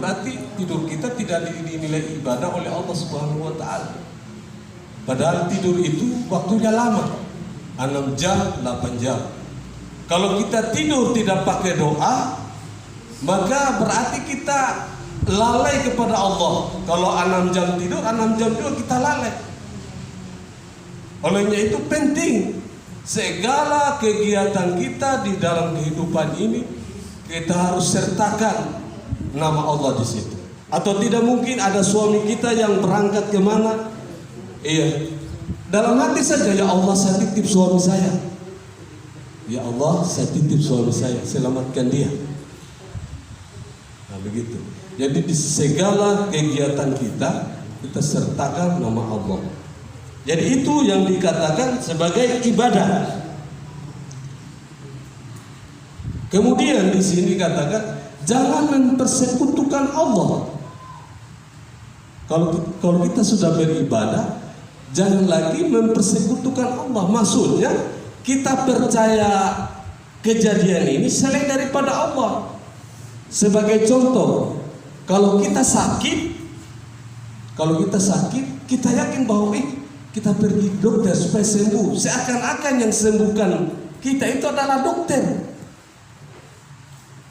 berarti tidur kita tidak dinilai ibadah oleh Allah Subhanahu wa taala. Padahal tidur itu waktunya lama, 6 jam, 8 jam. Kalau kita tidur tidak pakai doa, maka berarti kita lalai kepada Allah. Kalau 6 jam tidur, 6 jam juga kita lalai. Olehnya itu penting segala kegiatan kita di dalam kehidupan ini kita harus sertakan nama Allah di situ. Atau tidak mungkin ada suami kita yang berangkat kemana, dalam hati saja, ya Allah saya titip suami saya, ya Allah saya titip suami saya, selamatkan dia. Nah begitu. Jadi di segala kegiatan kita sertakan nama Allah. Jadi itu yang dikatakan sebagai ibadah. Kemudian di sini katakan jangan mempersekutukan Allah. Kalau kita sudah beribadah, jangan lagi mempersekutukan Allah. Maksudnya kita percaya kejadian ini selain daripada Allah. Sebagai contoh, kalau kita sakit, kita yakin bahwa kita pergi dokter supaya sembuh. Seakan-akan yang sembuhkan kita itu adalah dokter.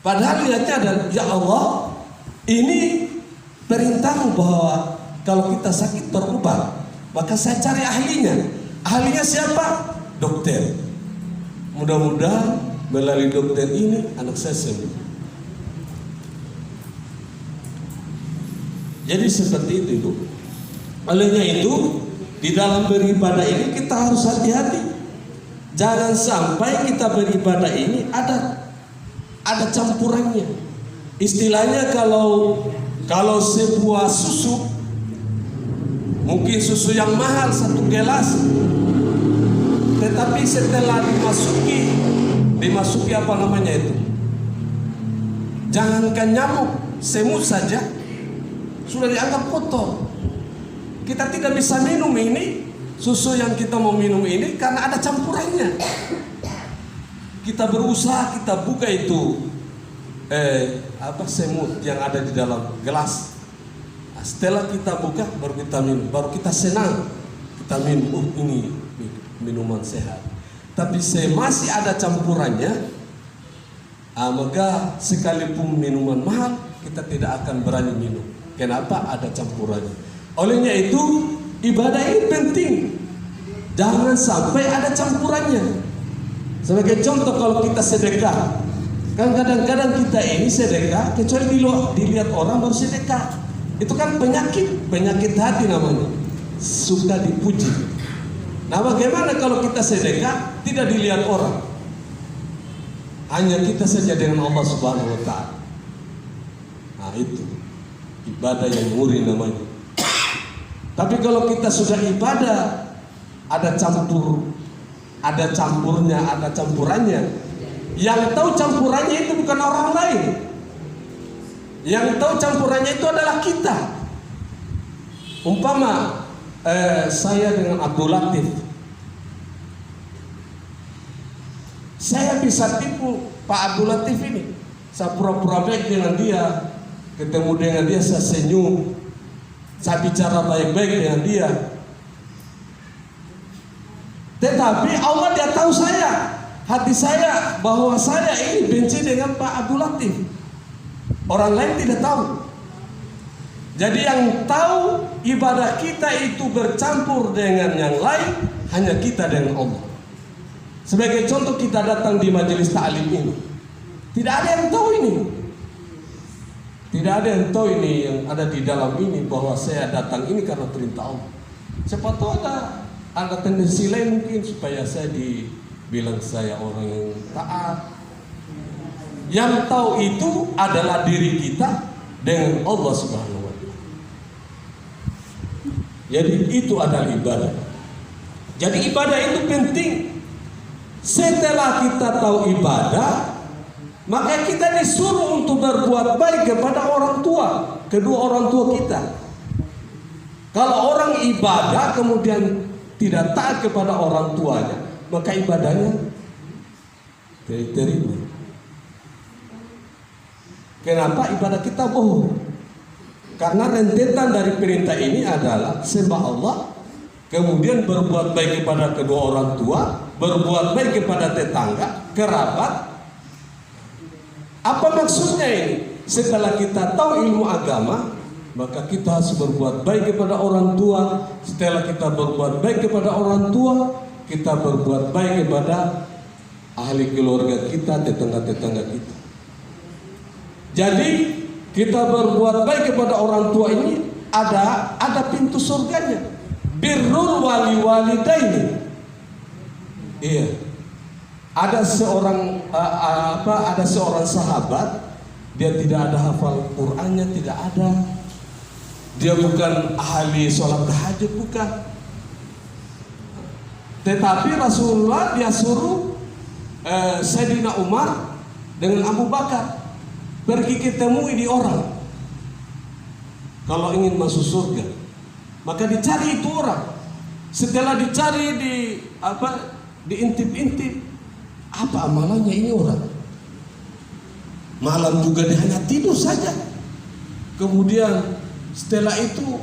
Padahal lihatnya adalah, ya Allah, ini perintahmu bahwa kalau kita sakit berobat, maka saya cari ahlinya. Ahlinya siapa? Dokter. Mudah-mudahan melalui dokter ini anak saya sembuh. Jadi seperti itu, Ibu. Olehnya itu di dalam beribadah ini kita harus hati-hati. Jangan sampai kita beribadah ini ada campurannya. Istilahnya kalau sebuah susu, mungkin susu yang mahal 1 gelas, tetapi setelah dimasuki apa namanya itu, jangankan nyamuk, semut saja sudah dianggap kotor. Kita tidak bisa minum ini susu yang kita mau minum ini karena ada campurannya. Kita berusaha, kita buka itu semut yang ada di dalam gelas. Nah, setelah kita buka baru kita minum, baru kita senang. Kita minum, ini minuman sehat. Tapi masih ada campurannya, maka sekalipun minuman mahal kita tidak akan berani minum. Kenapa? Ada campurannya. Olehnya itu ibadah ini penting. Jangan sampai ada campurannya. Sebagai contoh, kalau kita sedekah, kan kadang-kadang kita ini sedekah kecuali dilihat orang baru sedekah. Itu kan penyakit hati namanya, suka dipuji. Nah bagaimana kalau kita sedekah tidak dilihat orang, hanya kita saja dengan Allah Subhanahu wa taala? Nah itu ibadah yang murni namanya. Tapi kalau kita sudah ibadah ada campurannya. Yang tahu campurannya itu bukan orang lain. Yang tahu campurannya itu adalah kita. Umpama saya dengan Abdul Latif, saya bisa tipu Pak Abdul Latif ini. Saya pura-pura baik dengan dia, ketemu dengan dia saya senyum, saya bicara baik-baik dengan dia. Tetapi Allah dia tahu hati saya, bahwa saya ini benci dengan Pak Abdul Latif. Orang lain tidak tahu. Jadi yang tahu ibadah kita itu bercampur dengan yang lain hanya kita dengan Allah. Sebagai contoh, kita datang di majelis ta'lim ini, tidak ada yang tahu ini. Tidak ada yang tahu ini yang ada di dalam ini bahwa saya datang ini karena perintah Allah. Siapa tahu ada tendensi lain mungkin supaya saya dibilang saya orang yang taat. Yang tahu itu adalah diri kita dengan Allah Subhanahu wa taala. Jadi itu adalah ibadah. Jadi ibadah itu penting. Setelah kita tahu ibadah, maka kita disuruh untuk berbuat baik kepada orang tua, kedua orang tua kita. Kalau orang ibadah kemudian tidak taat kepada orang tuanya, maka ibadahnya tidak diterima. Kenapa? Ibadah kita bohong. Karena rentetan dari perintah ini adalah sembah Allah, kemudian berbuat baik kepada kedua orang tua, berbuat baik kepada tetangga, kerabat. Apa maksudnya ini? Setelah kita tahu ilmu agama, maka kita harus berbuat baik kepada orang tua. Setelah kita berbuat baik kepada orang tua, kita berbuat baik kepada ahli keluarga kita, tetangga-tetangga kita. Jadi kita berbuat baik kepada orang tua ini ada pintu surganya. Birrul walidaini. Iya. Ada seorang sahabat, dia tidak ada hafal Qur'annya, tidak ada. Dia bukan ahli sholat tahajud, bukan. Tetapi Rasulullah dia suruh Sayyidina Umar dengan Abu Bakar pergi ketemu di orang. Kalau ingin masuk surga, maka dicari itu orang. Setelah dicari diintip-intip, apa amalannya ini orang? Malam juga dia hanya tidur saja. Kemudian setelah itu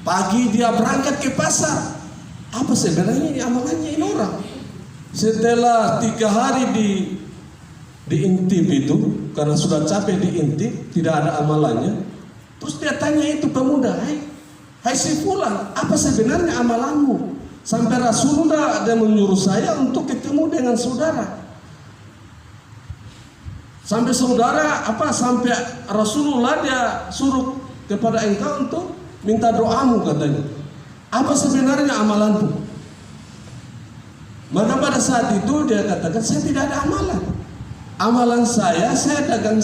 pagi dia berangkat ke pasar. Apa sebenarnya ini amalannya ini orang? Setelah 3 hari diintip itu, karena sudah capek diintip, tidak ada amalannya. Terus dia tanya itu pemuda, hai si fulan, apa sebenarnya amalanmu? Sampai Rasulullah ada menyuruh saya untuk ketemu dengan saudara. Sampai sampai Rasulullah dia suruh kepada engkau untuk minta doamu, katanya. Apa sebenarnya amalanmu? Maka pada saat itu dia katakan, saya tidak ada amalan. Amalan saya dagang